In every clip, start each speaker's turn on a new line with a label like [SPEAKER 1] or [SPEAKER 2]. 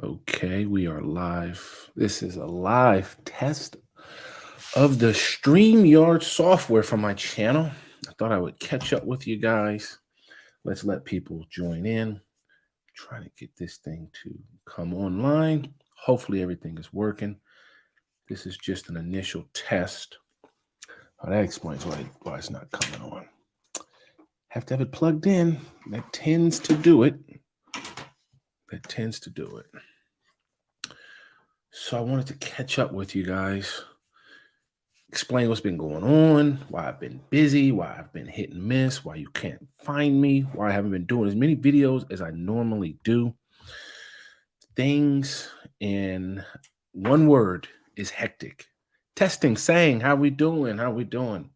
[SPEAKER 1] Okay, we are live. This is a live test of the StreamYard software for my channel. I thought I would catch up with you guys. Let's let people join in. Trying to get this thing to come online. Hopefully, everything is working. This is just an initial test. Oh, that explains why it's not coming on. Have to have it plugged in. That tends to do it. So I wanted to catch up with you guys, explain what's been going on, why I've been busy, why I've been hit and miss, why you can't find me, why I haven't been doing as many videos as I normally do. Things in one word is hectic. Testing, saying, how we doing? How we doing?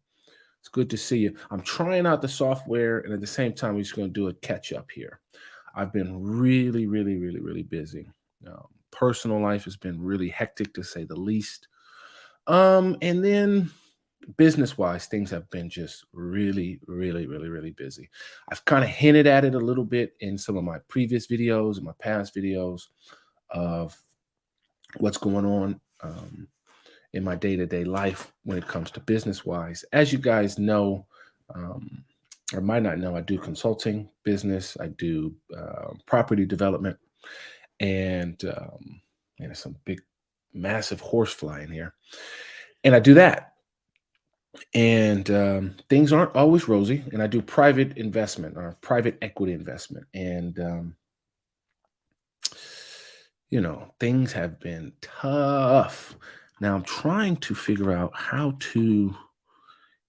[SPEAKER 1] It's good to see you. I'm trying out the software, and at the same time, we're just going to do a catch up here. I've been really busy. Personal life has been really hectic to say the least. And then business wise, things have been just really busy. I've kind of hinted at it a little bit in some of my previous videos and my past videos of what's going on in my day-to-day life when it comes to business wise. As you guys know, um, or might not know, I do consulting business, I do property development, and there's some big, massive horse fly in here. And I do that. And things aren't always rosy. And I do private investment or private equity investment. And, things have been tough. Now I'm trying to figure out how to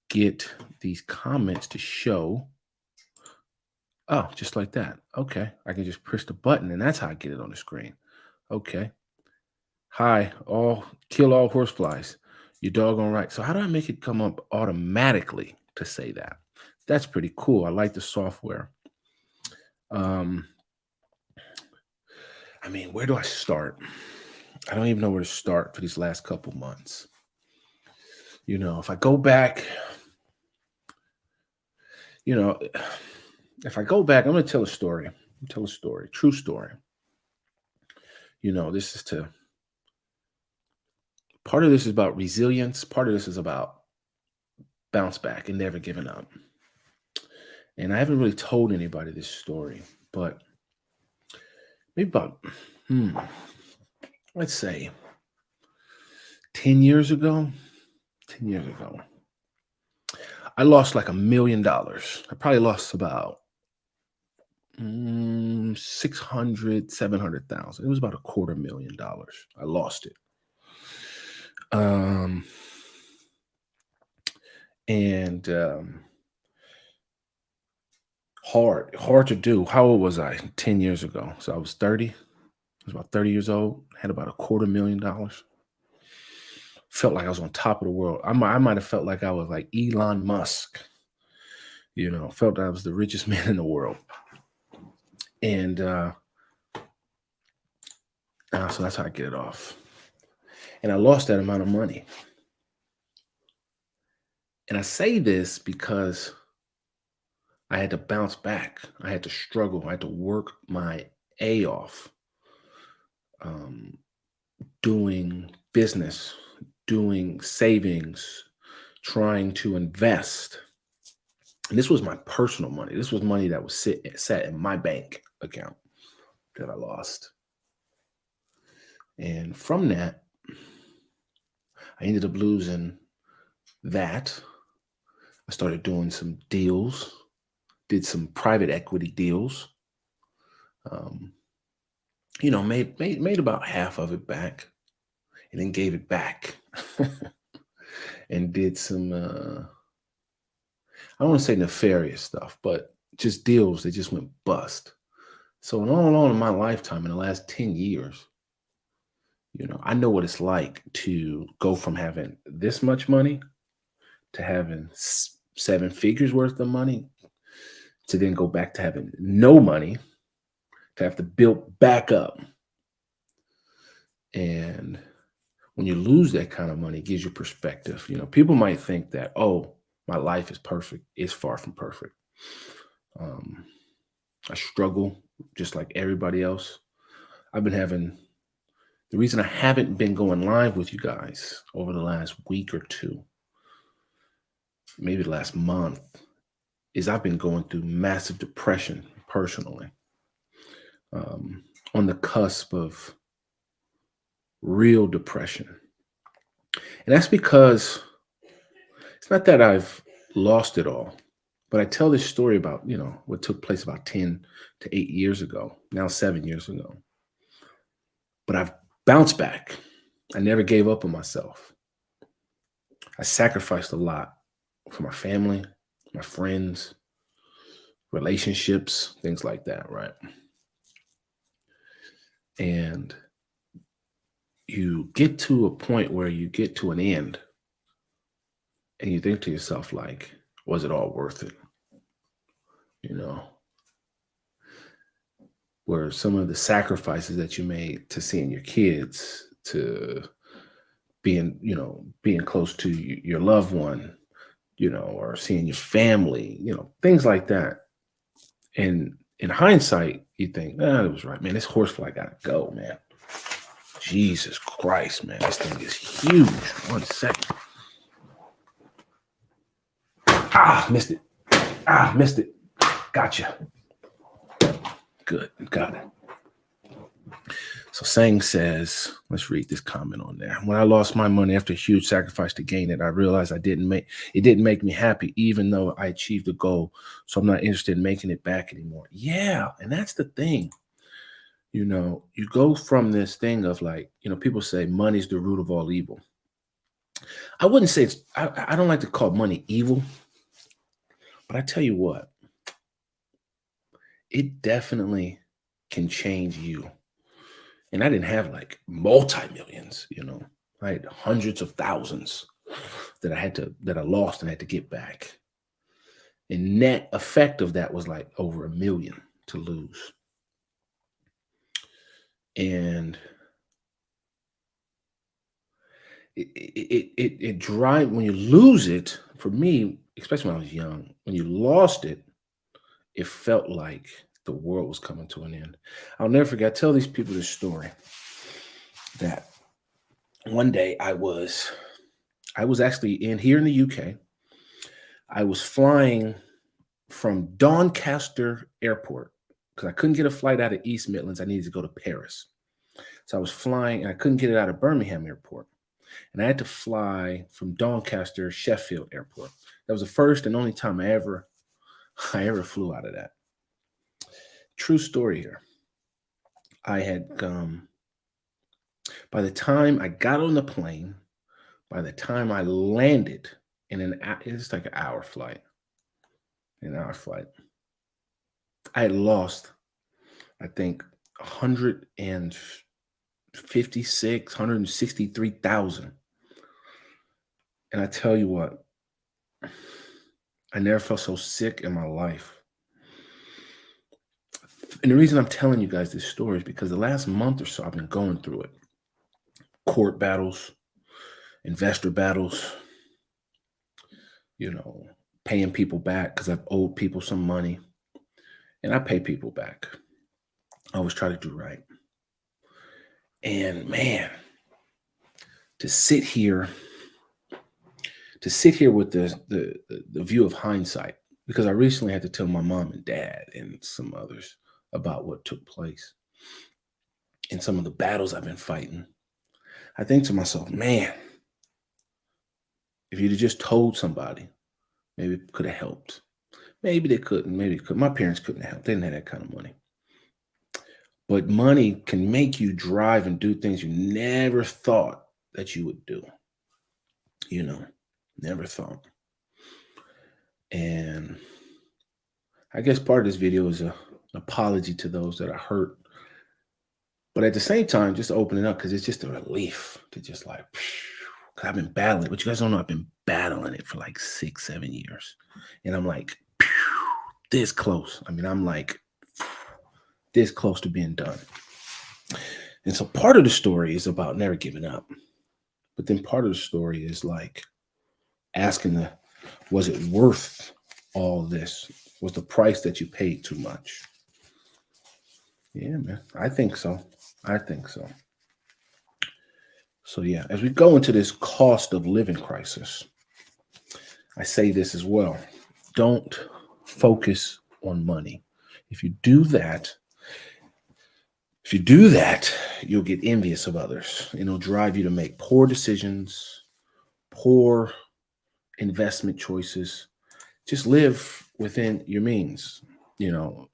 [SPEAKER 1] get these comments to show. Oh, just like that. Okay. I can just push the button and that's how I get it on the screen. Okay. Hi, kill all horseflies. You doggone right. So how do I make it come up automatically to say that? That's pretty cool. I like the software. Um, where do I start? I don't even know where to start for these last couple months. If I go back, you know, if I go back, I'm going to tell a story. True story. This is to part of this is about resilience. Part of this is about bounce back and never giving up. And I haven't really told anybody this story, but maybe about, let's say 10 years ago, I lost like $1 million. I probably lost about 600, 700,000. It was about $250,000. I lost it. And hard to do. How old was I 10 years ago? So I was 30. I was about 30 years old, had about $250,000. Felt like I was on top of the world. I might have felt like I was like Elon Musk, felt I was the richest man in the world. And so that's how I get it off. And I lost that amount of money. And I say this because I had to bounce back. I had to struggle. I had to work my A off, doing business, doing savings, trying to invest. And this was my personal money. This was money that was sat in my bank account that I lost. And from that, I ended up losing that. I started doing some deals, did some private equity deals. Made about half of it back, and then gave it back, and did some. I don't want to say nefarious stuff, but just deals that just went bust. So in all in my lifetime, in the last 10 years, I know what it's like to go from having this much money to having 7 figures worth of money, to then go back to having no money, to have to build back up. And when you lose that kind of money, it gives you perspective. People might think that, oh, my life is perfect. It's far from perfect. I struggle just like everybody else. I've been having the reason I haven't been going live with you guys over the last week or two, maybe the last month, is I've been going through massive depression personally, um, on the cusp of real depression. And that's because it's not that I've lost it all, but I tell this story about, what took place about 10 to 8 years ago, now 7 years ago. But I've bounced back. I never gave up on myself. I sacrificed a lot for my family, my friends, relationships, things like that, right? And you get to a point where you get to an end and you think to yourself, like, was it all worth it? You know, where some of the sacrifices that you made to seeing your kids, to being close to your loved one, or seeing your family, things like that. And in hindsight, you think, it was right, man. This horsefly gotta go, man. Jesus Christ, man. This thing is huge. 1 second. Missed it. Missed it. Gotcha. Good. Got it. So Sang says, let's read this comment on there. When I lost my money after a huge sacrifice to gain it, I realized it didn't make me happy, even though I achieved the goal. So I'm not interested in making it back anymore. Yeah. And that's the thing. You go from this thing of like, people say money's the root of all evil. I wouldn't say I don't like to call money evil, but I tell you what, it definitely can change you. And I didn't have like multi-millions, I had hundreds of thousands that I lost and had to get back. And net effect of that was like over 1 million to lose. And it drive when you lose it, for me, especially when I was young, when you lost it, it felt like the world was coming to an end. I'll never forget. I tell these people this story that one day I was actually here in the UK. I was flying from Doncaster Airport because I couldn't get a flight out of East Midlands. I needed to go to Paris. So I was flying and I couldn't get it out of Birmingham Airport. And I had to fly from Doncaster Sheffield Airport. That was the first and only time I ever flew out of that. True story here. I had by the time I got on the plane, by the time I landed it's like an hour flight. I had lost, I think, 163,000. And I tell you what, I never felt so sick in my life. And the reason I'm telling you guys this story is because the last month or so I've been going through it. Court battles, investor battles, paying people back because I've owed people some money. And I pay people back. I always try to do right. And man, to sit here with the view of hindsight, because I recently had to tell my mom and dad and some others about what took place and some of the battles I've been fighting. I think to myself, man, if you'd have just told somebody, maybe it could have helped. Maybe they couldn't. Maybe it could. My parents couldn't have helped. They didn't have that kind of money. But money can make you drive and do things you never thought that you would do. Never thought. And I guess part of this video is an apology to those that are hurt. But at the same time, just opening up because it's just a relief to just like, because I've been battling it. But you guys don't know I've been battling it for like 6-7 years. And I'm like, this close. I mean, I'm like this close to being done. And so part of the story is about never giving up. But then part of the story is like asking was it worth all this? Was the price that you paid too much? Yeah, man. I think so. I think so. So yeah, as we go into this cost of living crisis, I say this as well. Don't focus on money. If you do that, if you do that, you'll get envious of others. And it'll drive you to make poor decisions, poor investment choices. Just live within your means. You know,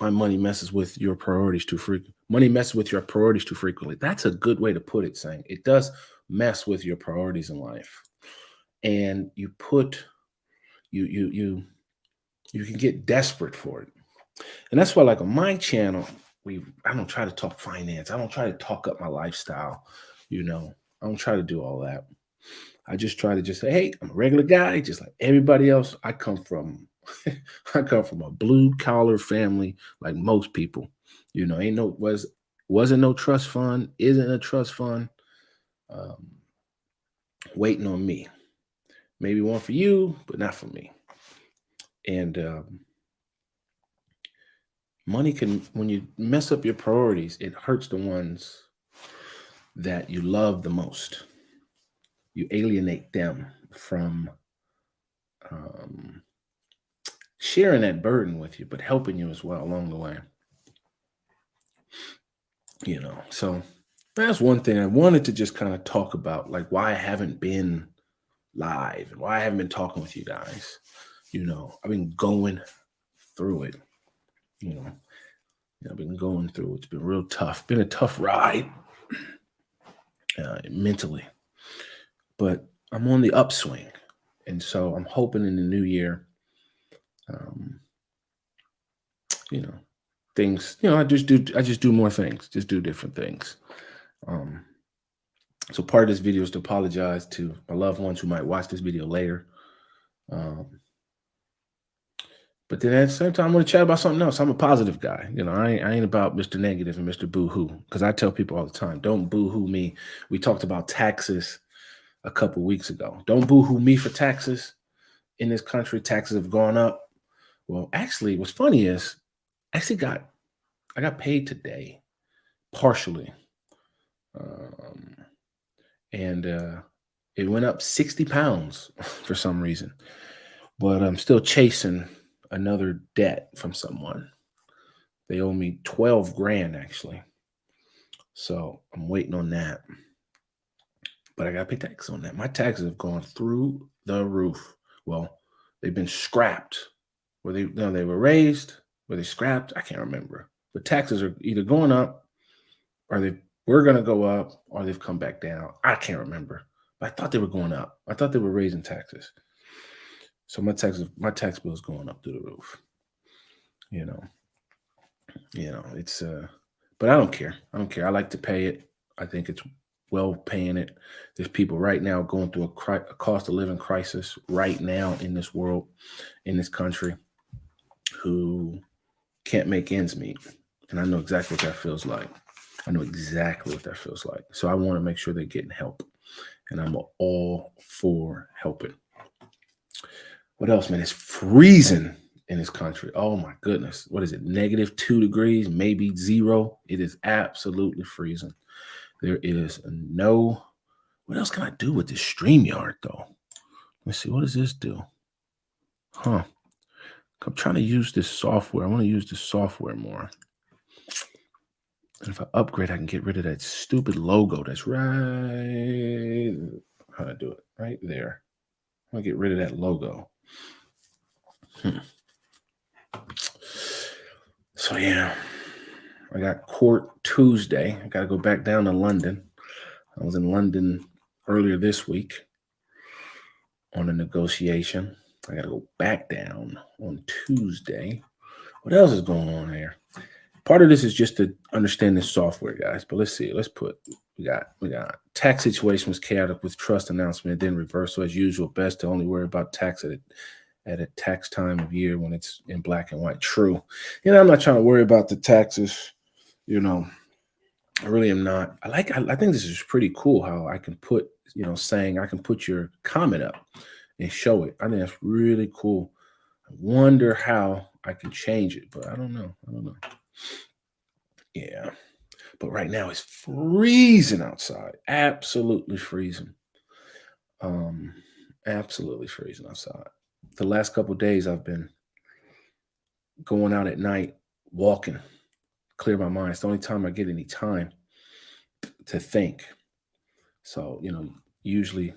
[SPEAKER 1] my money messes with your priorities too frequently. Money messes with your priorities too frequently. That's a good way to put it, saying it does mess with your priorities in life. And you can get desperate for it. And that's why, like on my channel, I don't try to talk finance. I don't try to talk up my lifestyle. You know, I don't try to do all that. I just try to just say, hey, I'm a regular guy, just like everybody else. I come from I come from a blue collar family, like most people. You know, ain't no wasn't no trust fund, isn't a trust fund, um, waiting on me. Maybe one for you, but not for me. And money can, when you mess up your priorities, it hurts the ones that you love the most. You alienate them from um, sharing that burden with you, but helping you as well along the way. You know, so that's one thing I wanted to just kind of talk about, like why I haven't been live and why I haven't been talking with you guys. You know, I've been going through it. You know, I've been going through it. It's been real tough. Been a tough ride mentally, but I'm on the upswing, and so I'm hoping in the new year, um, you know, things. You know, I just do more things, just do different things. Um, so part of this video is to apologize to my loved ones who might watch this video later. Um, But then at the same time, I want to chat about something else. I'm a positive guy. You know, I ain't about Mr. Negative and Mr. Boo Hoo. Because I tell people all the time, don't boo hoo me. We talked about taxes a couple weeks ago. Don't boo hoo me for taxes in this country. Taxes have gone up. Well, actually, what's funny is I got paid today, partially. Um, and it went up 60 pounds for some reason. But I'm still chasing another debt from someone. They owe me 12 grand actually. So I'm waiting on that. But I got to pay tax on that. My taxes have gone through the roof. Well, they've been scrapped. They were raised, were they scrapped? I can't remember. But taxes are either going up or they were going to go up or they've come back down. I can't remember. But I thought they were going up. I thought they were raising taxes. So my tax bill is going up through the roof. You know. It's but I don't care. I don't care. I like to pay it. I think it's well paying it. There's people right now going through a cost of living crisis right now in this world, in this country, who can't make ends meet. And I know exactly what that feels like. I know exactly what that feels like. So I want to make sure they're getting help. And I'm all for helping. What else, man? It's freezing in this country. Oh my goodness. What is it? -2 degrees, maybe 0. It is absolutely freezing. There is no. What else can I do with this StreamYard though? Let's see. What does this do? Huh. I'm trying to use this software. I want to use this software more. And if I upgrade, I can get rid of that stupid logo that's right. How do I do it? Right there. I want to get rid of that logo. So yeah, I got court Tuesday. I got to go back down to London. I was in London earlier this week on a negotiation. I got to go back down on Tuesday. What else is going on here? Part of this is just to understand this software, guys. But let's see. We got tax situation was chaotic with trust announcement, then reversal as usual. Best to only worry about tax at a tax time of year when it's in black and white. True. I'm not trying to worry about the taxes. I really am not. I think this is pretty cool how I can put, saying I can put your comment up and show it. I think that's really cool. I wonder how I can change it, but I don't know. Yeah. But right now it's freezing outside. Absolutely freezing. Um, absolutely freezing outside. The last couple of days I've been going out at night, walking, clear my mind. It's the only time I get any time to think. So, usually,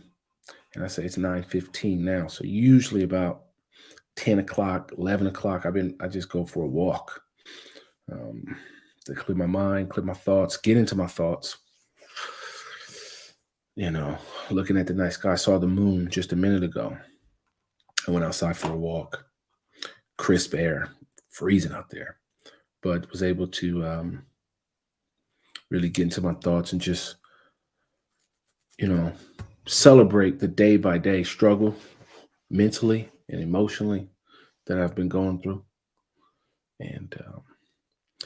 [SPEAKER 1] and I say it's 9:15 now. So usually about 10 o'clock, 11 o'clock, I just go for a walk. Um, to clear my mind, clear my thoughts, get into my thoughts. You know, looking at the night sky, I saw the moon just a minute ago. I went outside for a walk, crisp air, freezing out there, but was able to really get into my thoughts and just, you know, celebrate the day by day struggle mentally and emotionally that I've been going through. And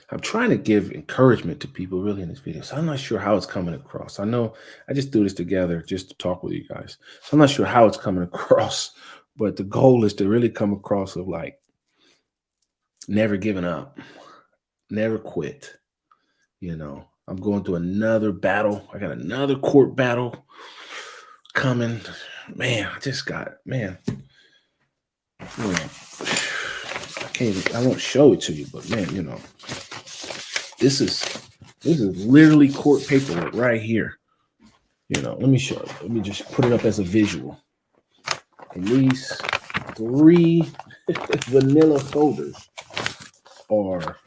[SPEAKER 1] I'm trying to give encouragement to people really in this video. So I'm not sure how it's coming across. I know I just do this together just to talk with you guys. So I'm not sure how it's coming across, but the goal is to really come across of like never giving up, never quit. I'm going through another battle. I got another court battle coming. Man, I just got, man, I can't even, I won't show it to you, but man, this is literally court paperwork right here. Let me show you. Let me just put it up as a visual. And these 3 vanilla folders are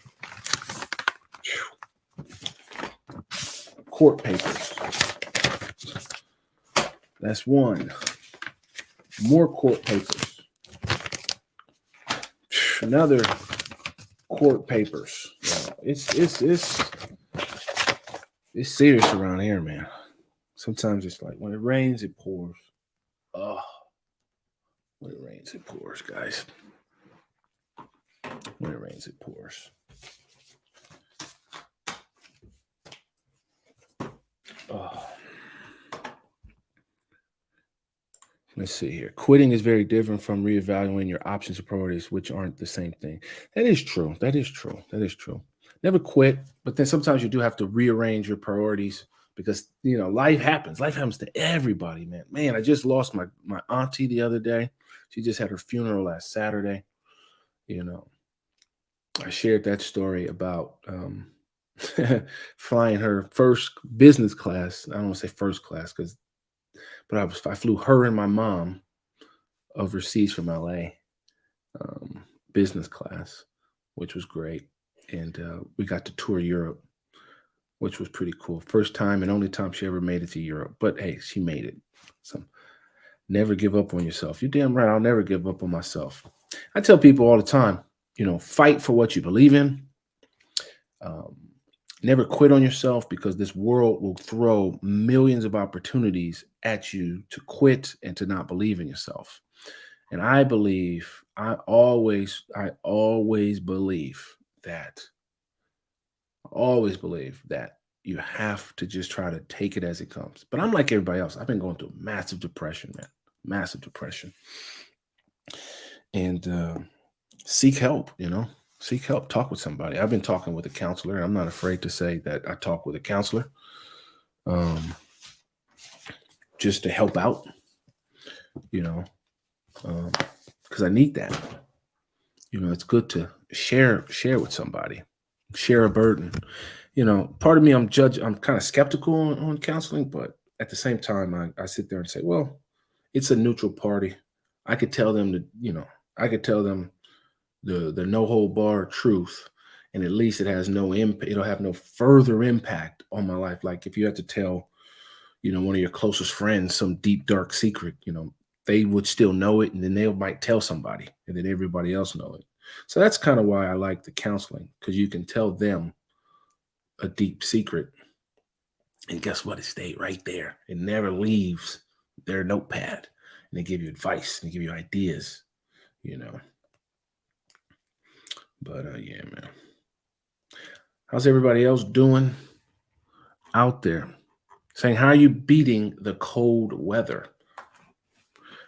[SPEAKER 1] court papers. That's one. More court papers. Another court papers. It's serious around here, man. Sometimes it's like when it rains, it pours. Oh, when it rains, it pours, guys. When it rains, it pours. Oh. Let's see here. Quitting is very different from reevaluating your options or priorities, which aren't the same thing. That is true. That is true. That is true. Never quit, but then sometimes you do have to rearrange your priorities because life happens. Life happens to everybody, man. Man, I just lost my auntie the other day. She just had her funeral last Saturday. I shared that story about flying her first business class. I don't want to say first class but I flew her and my mom overseas from LA, business class, which was great. And we got to tour Europe, which was pretty cool. First time and only time she ever made it to Europe. But hey, she made it. So never give up on yourself. You're damn right. I'll never give up on myself. I tell people all the time, fight for what you believe in. Never quit on yourself because this world will throw millions of opportunities at you to quit and to not believe in yourself. And I always believe that. I always believe that you have to just try to take it as it comes. But I'm like everybody else. I've been going through massive depression, man. Massive depression. And seek help, seek help, talk with somebody. I've been talking with a counselor. I'm not afraid to say that I talk with a counselor just to help out, because I need that. It's good to share with somebody, share a burden. Part of me, I'm kind of skeptical on counseling, but at the same time, I sit there and say, well, it's a neutral party. I could tell them the no hold bar truth, and at least it has no impact. It'll have no further impact on my life. Like if you had to tell, one of your closest friends some deep dark secret, they would still know it, and then they might tell somebody, and then everybody else know it. So that's kind of why I like the counseling, because you can tell them a deep secret, and guess what? It stayed right there. It never leaves their notepad, and they give you advice and they give you ideas, But yeah, man. How's everybody else doing out there? Saying, how are you beating the cold weather?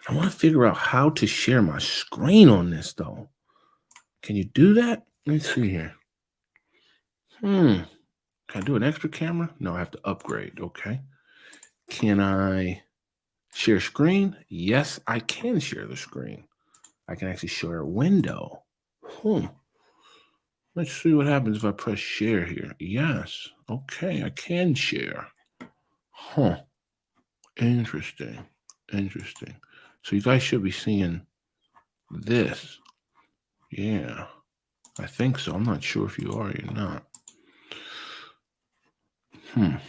[SPEAKER 1] I want to figure out how to share my screen on this, though. Can you do that? Let's see here. Can I do an extra camera? No, I have to upgrade. Okay. Can I share screen? Yes, I can share the screen. I can actually share a window. Let's see what happens if I press share here. Yes. Okay, I can share. Huh. Interesting. Interesting. So you guys should be seeing this. Yeah. I think so. I'm not sure if you are or not. I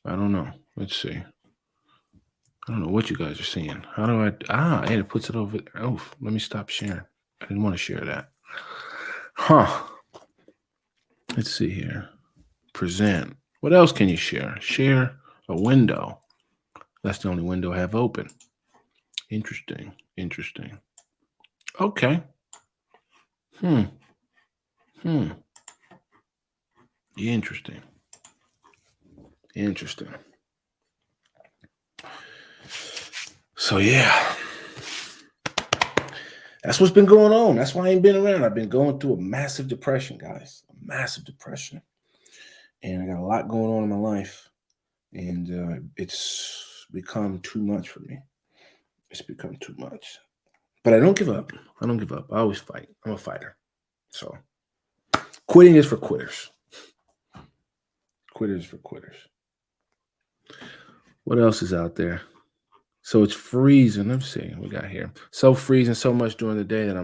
[SPEAKER 1] don't know. Let's see. I don't know what you guys are seeing. How do I? And it puts it over. Oh, let me stop sharing. I didn't want to share that. Huh. Let's see here. Present. What else can you share? Share a window. That's the only window I have open. Interesting. Interesting. Okay. Interesting. Interesting. So yeah. That's what's been going on. That's why I ain't been around. I've been going through a massive depression, guys. A massive depression. And I got a lot going on in my life. And it's become too much for me. It's become too much. But I don't give up. I don't give up. I always fight. I'm a fighter. So quitting is for quitters. Quitters for quitters. What else is out there? So it's freezing. Let's see what we got here. So freezing so much during the day that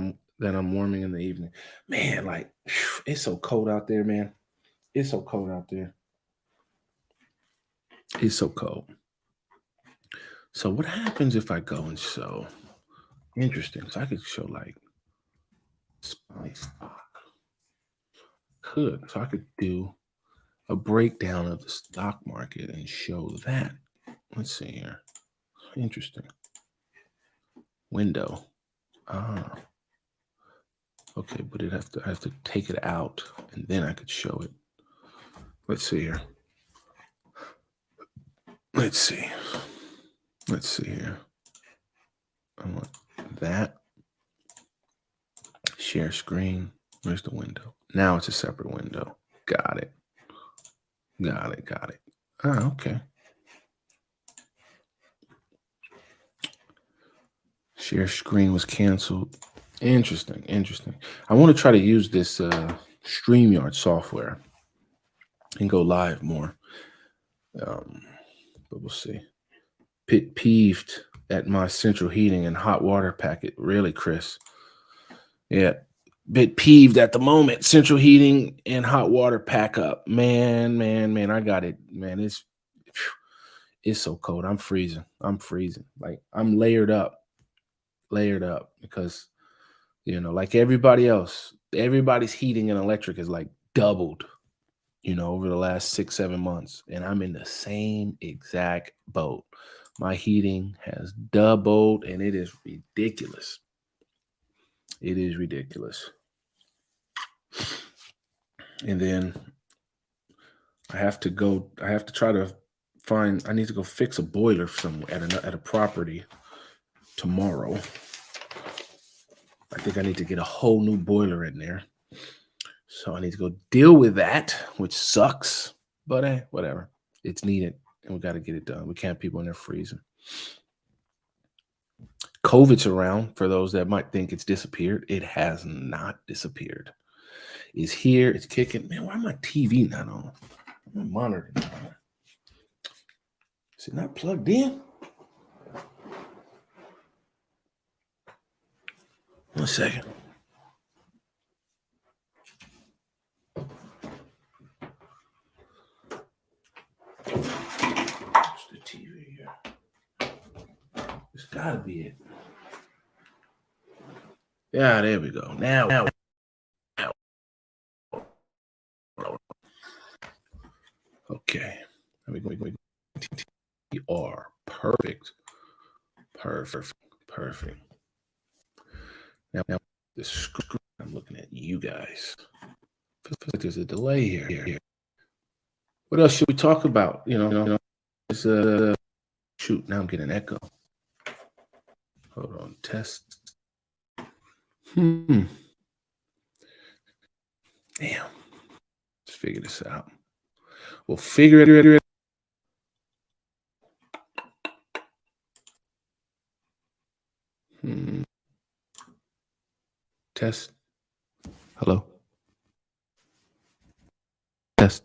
[SPEAKER 1] I'm warming in the evening. Man, like it's so cold out there, man. It's so cold out there. It's so cold. So what happens if I go and show? Interesting. So I could show like SPY stock. So I could do a breakdown of the stock market and show that. Let's see here. Interesting. Window. Ah. Okay, but I have to take it out and then I could show it. Let's see here. Let's see. Let's see here. I want that. Share screen. Where's the window? Now it's a separate window. Got it. Got it. Got it. Ah, okay. Share screen was canceled. Interesting. Interesting. I want to try to use this StreamYard software and go live more. But we'll see. Pit peeved at my central heating and hot water packet. Really, Chris? Yeah. Bit peeved at the moment. Central heating and hot water pack up. Man. I got it. Man, it's so cold. I'm freezing. Like I'm layered up because like everybody else, everybody's heating and electric is like doubled, over the last 6-7 months. And I'm in the same exact boat. My heating has doubled and it is ridiculous. It is ridiculous. And then I need to go fix a boiler somewhere at a property tomorrow. I think I need to get a whole new boiler in there. So I need to go deal with that, which sucks. But hey, whatever. It's needed and we got to get it done. We can't have people in there freezing. COVID's around for those that might think it's disappeared. It has not disappeared. It's here. It's kicking. Man, why my TV not on? My monitor not on. Is it not plugged in? 1 second. Where's the TV here? It's gotta be it. Yeah, there we go. Now. Okay. There we go. TR. Perfect. Now the screen. I'm looking at you guys. Feels like there's a delay here. What else should we talk about? It's shoot. Now I'm getting an echo. Hold on. Test. Damn. Let's figure this out. We'll figure it. Test. Hello. Test.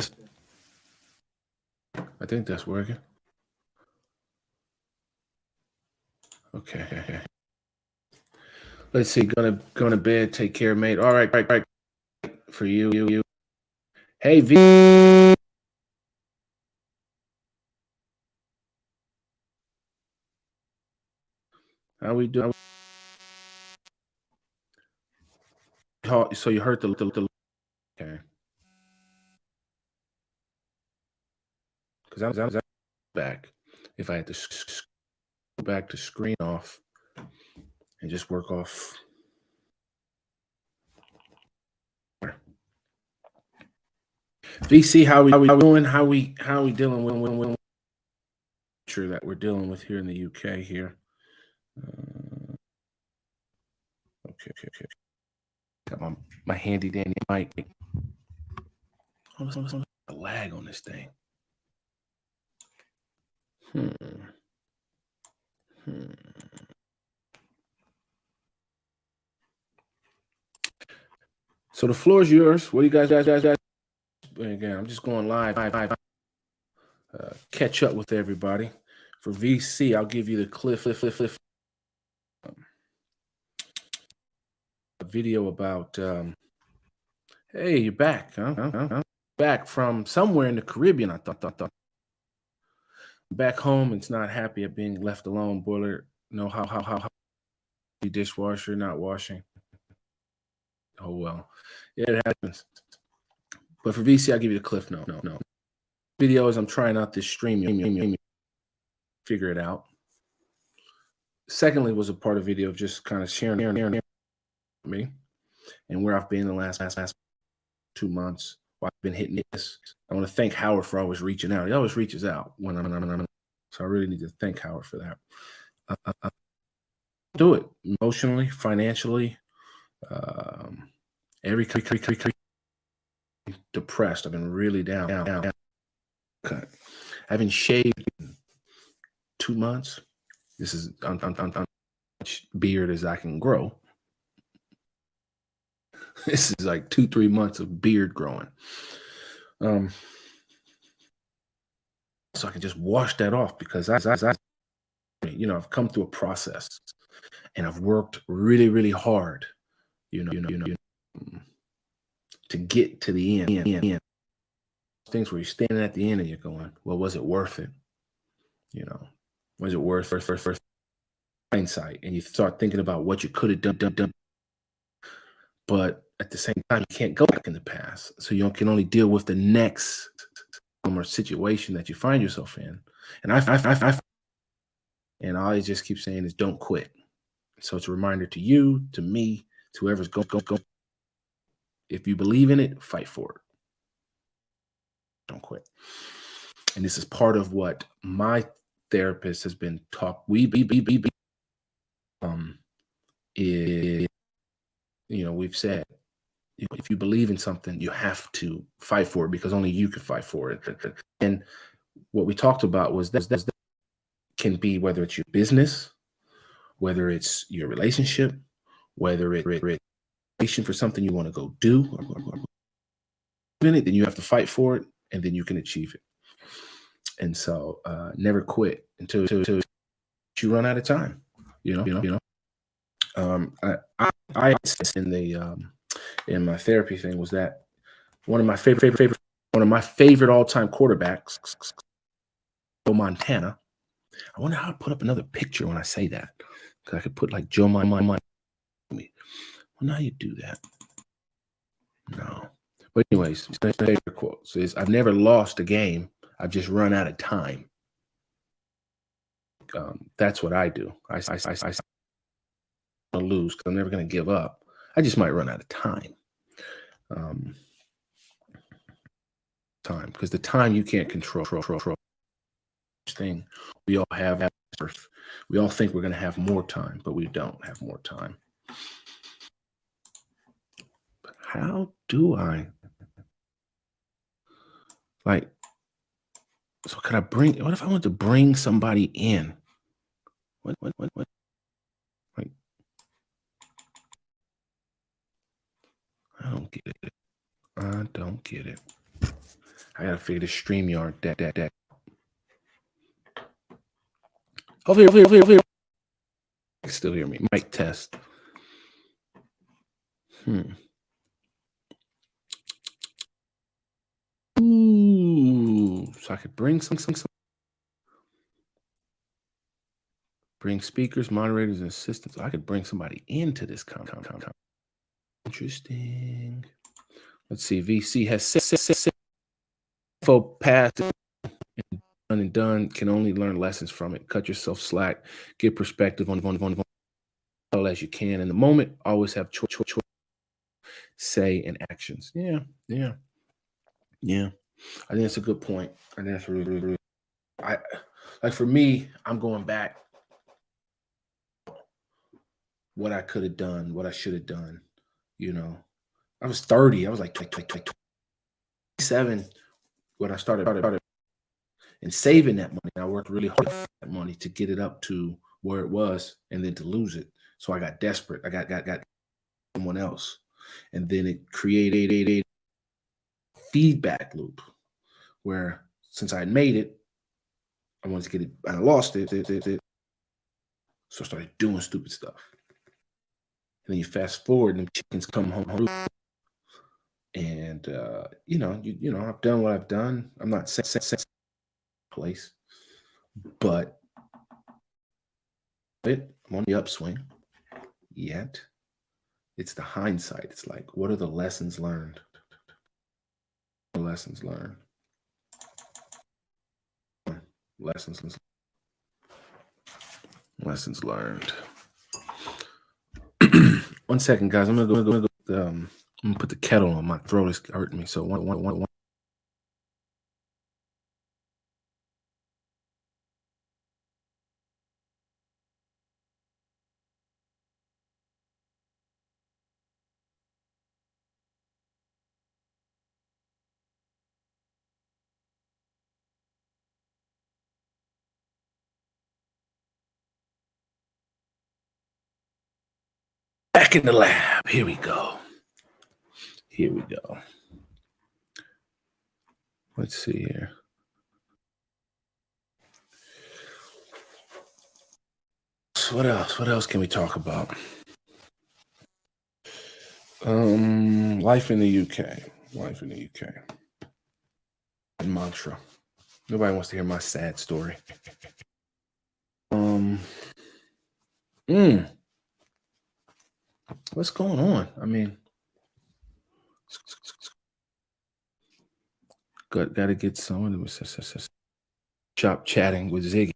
[SPEAKER 1] I think that's working. Okay. Let's see. Going to bed. Take care, mate. All right. For you. Hey, V. How we doing? So you heard the okay. Because I was back. If I had to go back to screen off and just work off. VC, how we doing? How we dealing with sure that we're dealing with here in the UK here. Okay. Got my handy dandy mic. Oh, there's a lag on this thing. So the floor is yours. What do you guys? Again, I'm just going live. Catch up with everybody. For VC, I'll give you the cliff. A video about. Hey, you're back. Huh? Back from somewhere in the Caribbean. I thought. Back home, it's not happy at being left alone. Boiler, know how dishwasher not washing. Oh well, yeah, it happens. But for VC, I'll give you the cliff. No. Videos. I'm trying out this stream. Figure it out. Secondly, was a part of video of just kind of sharing me and where I've been the last 2 months. Why I've been hitting this. I want to thank Howard for always reaching out. He always reaches out when I'm. So I really need to thank Howard for that. Do it emotionally, financially, every depressed. I've been really down. I haven't shaved in 2 months. This is I'm beard as I can grow. This is like 2-3 months of beard growing. So I can just wash that off because I've come through a process and I've worked really, really hard, to get to the end. Things where you're standing at the end and you're going, well, was it worth it? Was it worth hindsight? And you start thinking about what you could have done. But at the same time, you can't go back in the past. So you can only deal with the next or situation that you find yourself in. And all I just keep saying is don't quit. So it's a reminder to you, to me, to whoever's go. If you believe in it, fight for it. Don't quit. And this is part of what my therapist has been taught. We've said, if you believe in something, you have to fight for it because only you can fight for it. And what we talked about was that can be whether it's your business, whether it's your relationship, whether it's for something you want to go do, then you have to fight for it, and then you can achieve it. And so, never quit until you run out of time. I in my therapy thing was that one of my favorite all-time quarterbacks, Joe Montana. I wonder how I put up another picture when I say that, because I could put like Joe Montana. I wonder how you do that. No, but anyways, my favorite quote is, "I've never lost a game. I've just run out of time." That's what I do. I lose because I'm never going to give up. I just might run out of time. Because the time you can't control. Thing we all have Earth. We all think we're going to have more time, but we don't have more time. How do I like? So could I bring? What if I want to bring somebody in? What? Like I don't get it. I don't get it. I gotta figure the StreamYard that. Hopefully, still hear me. Mic test. Ooh, so I could bring some bring speakers, moderators, and assistants. I could bring somebody into this content. Interesting. Let's see. VC has info passed and done. Can only learn lessons from it. Cut yourself slack. Get perspective on all as you can in the moment. Always have choice, say, and actions. Yeah. I think that's a good point. I think that's really. I like for me. I'm going back. What I could have done, what I should have done. You know, I was 30. I was like 27 when I started and saving that money. I worked really hard for that money to get it up to where it was, and then to lose it. So I got desperate. I got someone else, and then it created a feedback loop where since I had made it, I wanted to get it, and I lost it. So I started doing stupid stuff. And then you fast forward, and the chickens come home. And you know, I've done what I've done. I'm not place, but I'm on the upswing. Yet, it's the hindsight. It's like, what are the lessons learned? Lessons learned. Lessons learned. 1 second, guys. I'm gonna go. I'm gonna put the kettle on. My throat is hurting me. So one. Back in the lab. Here we go. Let's see here. What else can we talk about? Life in the UK. Mantra. Nobody wants to hear my sad story. What's going on? I mean, got to get someone who was shop chatting with Ziggy.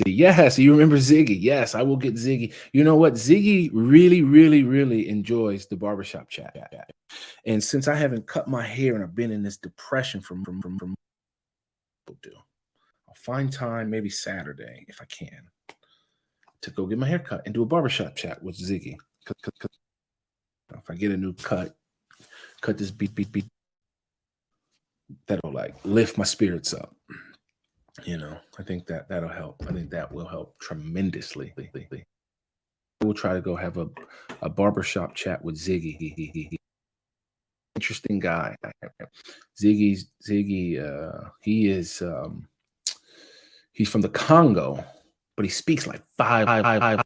[SPEAKER 1] Yes, you remember Ziggy. Yes, I will get Ziggy. You know what? Ziggy really enjoys the barbershop chat. And since I haven't cut my hair and I've been in this depression from do, I'll find time, maybe Saturday if I can, to go get my hair cut and do a barbershop chat with Ziggy. If I get a new cut this beat, that'll like lift my spirits up. You know, I think that'll help. I think that will help tremendously. We'll try to go have a barbershop chat with Ziggy. Interesting guy. Ziggy, he is he's from the Congo, but he speaks like five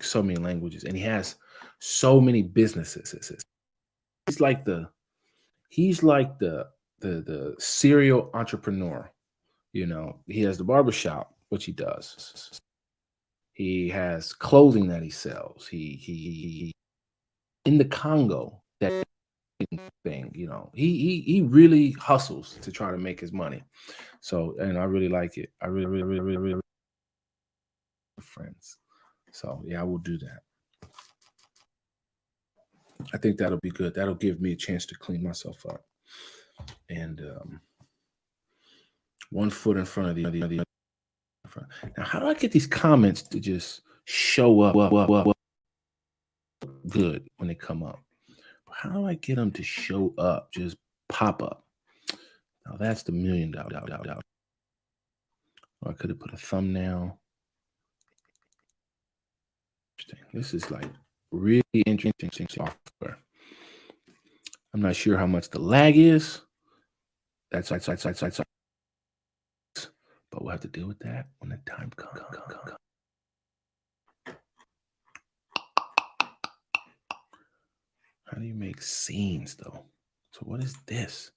[SPEAKER 1] so many languages, and he has so many businesses. He's like the serial entrepreneur. You know, he has the barbershop, which he does. He has clothing that he sells. He in the Congo, that thing, you know, he really hustles to try to make his money. So, and I really like it. I really friends. So yeah, I will do that. I think that'll be good. That'll give me a chance to clean myself up. And one foot in front of the other. Now, how do I get these comments to just show up good when they come up? How do I get them to show up? Just pop up. Now that's the $1,000,000. Or I could have put a thumbnail. Interesting. This is like really interesting software. I'm not sure how much the lag is. That's but we'll have to deal with that when the time comes. How do you make scenes though? So what is this?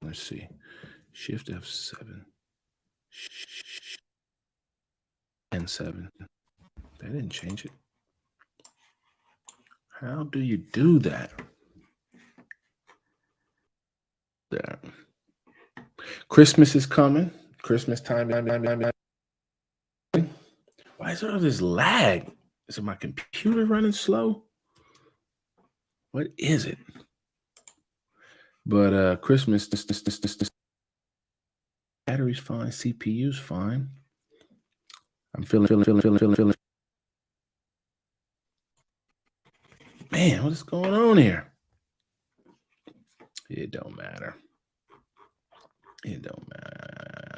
[SPEAKER 1] Let's see. Shift F7. And 7. They didn't change it. How do you do that? There. Christmas is coming. Christmas time. Why is there all this lag? Is it my computer running slow? What is it? But Christmas, battery's fine, CPU's fine. I'm feeling. Man, what is going on here? It don't matter. It don't matter.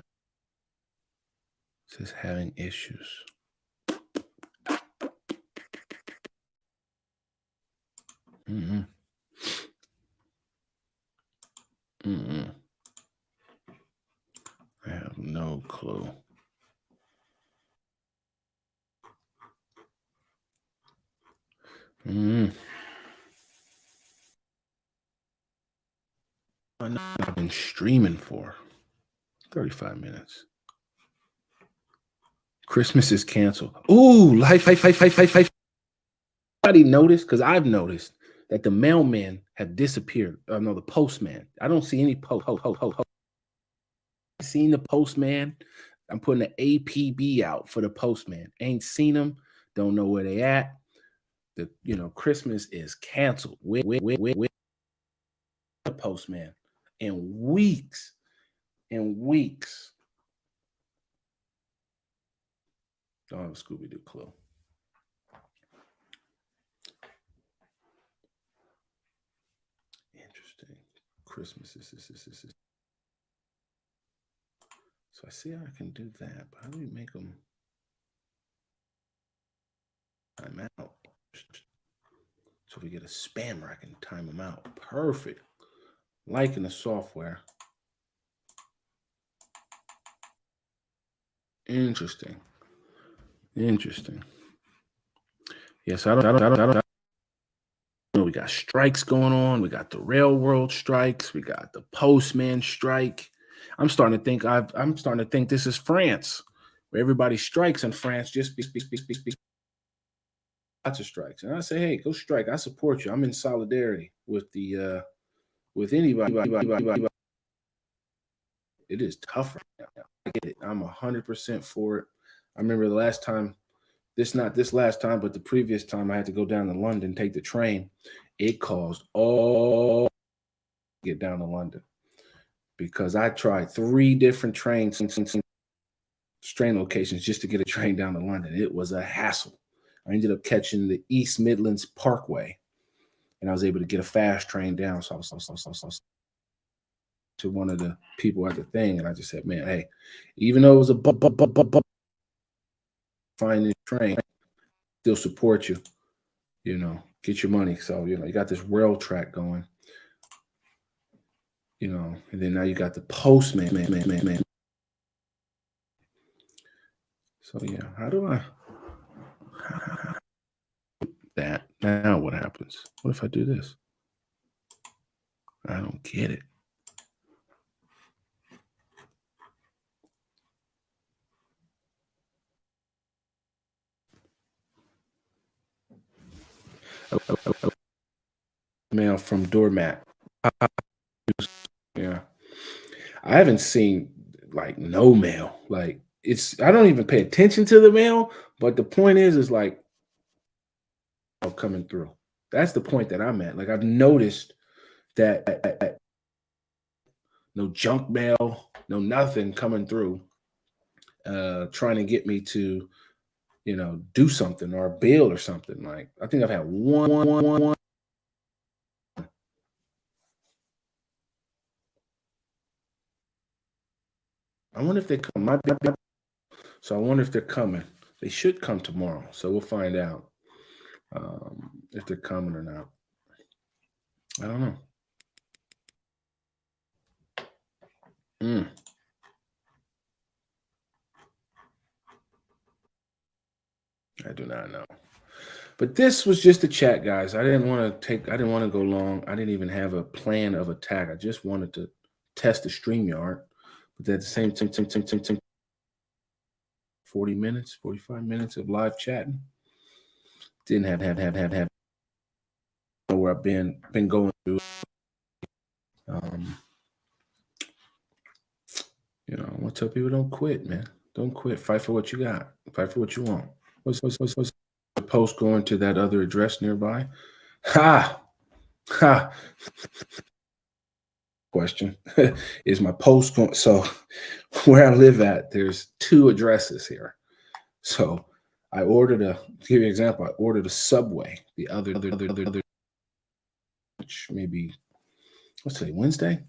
[SPEAKER 1] It's just having issues. I have no clue. I've been streaming for 35 minutes. Christmas is canceled. Ooh, life. Anybody noticed? Because I've noticed that the mailmen have disappeared. No, the postman. I don't see any seen the postman. I'm putting an APB out for the postman. Ain't seen them. Don't know where they at. Christmas is canceled. Where the postman in weeks. Don't have a Scooby-Doo clue. Interesting. Christmas is. So I see how I can do that, but how do we make them time out? So if we get a spammer, I can time them out. Perfect. Liking the software. Interesting. Yes, I don't. We got strikes going on. We got the railroad strikes. We got the postman strike. I'm starting to think this is France, where everybody strikes in France. Just lots of strikes, and I say, hey, go strike. I support you. I'm in solidarity with with anybody. It is tough right now. I get it. I'm 100% for it. I remember the last time. Not this last time, but the previous time I had to go down to London, take the train. It caused all get down to London because I tried 3 different train locations just to get a train down to London. It was a hassle. I ended up catching the East Midlands Parkway, and I was able to get a fast train down. So I was to one of the people at the thing, and I just said, man, hey, even though it was a find this train, still support you, get your money. So, you got this rail track going, and then now you got the postman. So, yeah, how do I that? Now what happens? What if I do this? I don't get it. Mail from Doormat. Yeah. I haven't seen like no mail. Like I don't even pay attention to the mail, but the point is like coming through. That's the point that I'm at. Like I've noticed that no junk mail, no nothing coming through, trying to get me to do something or a bill or something. Like, I think I've had one. I wonder if they come. So I wonder if they're coming. They should come tomorrow. So we'll find out if they're coming or not. I don't know. Mm. I do not know. But this was just a chat, guys. I didn't want to go long. I didn't even have a plan of attack. I just wanted to test the StreamYard. But at the same time, 40 minutes, 45 minutes of live chatting. Didn't have where I've been going through. I want to tell people, don't quit, man. Don't quit. Fight for what you got. Fight for what you want. What's the post going to that other address nearby? Ha! Question. Is my post going? So where I live at, there's 2 addresses here. So I ordered to give you an example, I ordered a Subway the other, which maybe, let's say Wednesday.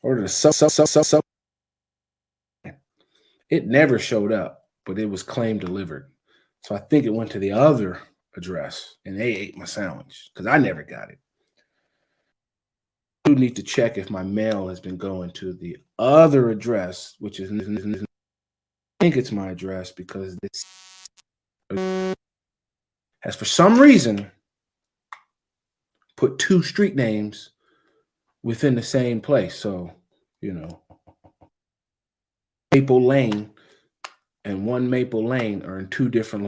[SPEAKER 1] Ordered a sub. It never showed up, but it was claimed delivered. So I think it went to the other address and they ate my sandwich because I never got it. I do need to check if my mail has been going to the other address, which is, I think it's my address because this has for some reason put 2 street names within the same place. So, Maple Lane and 1 Maple Lane are in 2 different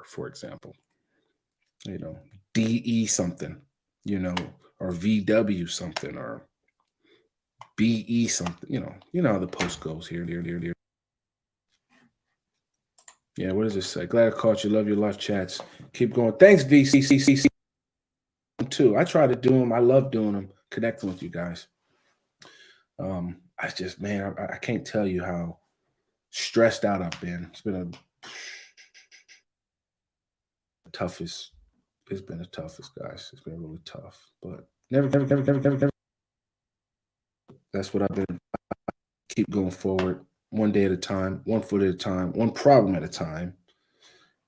[SPEAKER 1] for example, DE something, or VW something, or BE something, how the post goes here. Yeah, what does this say? Glad I caught you. Love your live chats. Keep going. Thanks, VCCC. Too. I try to do them. I love doing them, connecting with you guys. I just, man, I can't tell you how stressed out I've been. It's been it's been the toughest, guys. It's been really tough, but never. That's what I've been. Keep going forward, one day at a time, 1 foot at a time, 1 problem at a time.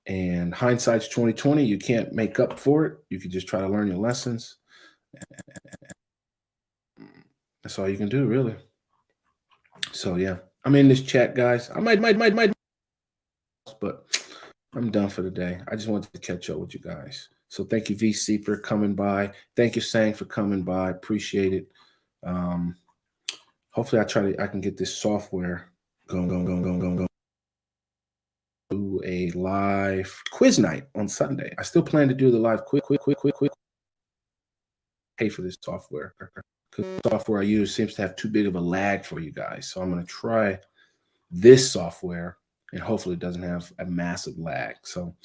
[SPEAKER 1] And hindsight's 2020. You can't make up for it. You can just try to learn your lessons. That's all you can do, really. So yeah, I'm in this chat, guys. I might, but I'm done for the day. I just wanted to catch up with you guys. So thank you, VC, for coming by. Thank you, Sang, for coming by. Appreciate it. Hopefully, I can get this software going. Do a live quiz night on Sunday. I still plan to do the live quick. Pay for this software because the software I use seems to have too big of a lag for you guys. So I'm going to try this software, and hopefully it doesn't have a massive lag. So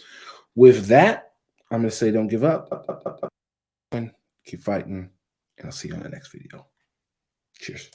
[SPEAKER 1] with that, I'm going to say don't give up. Keep fighting, and I'll see you on the next video. Cheers.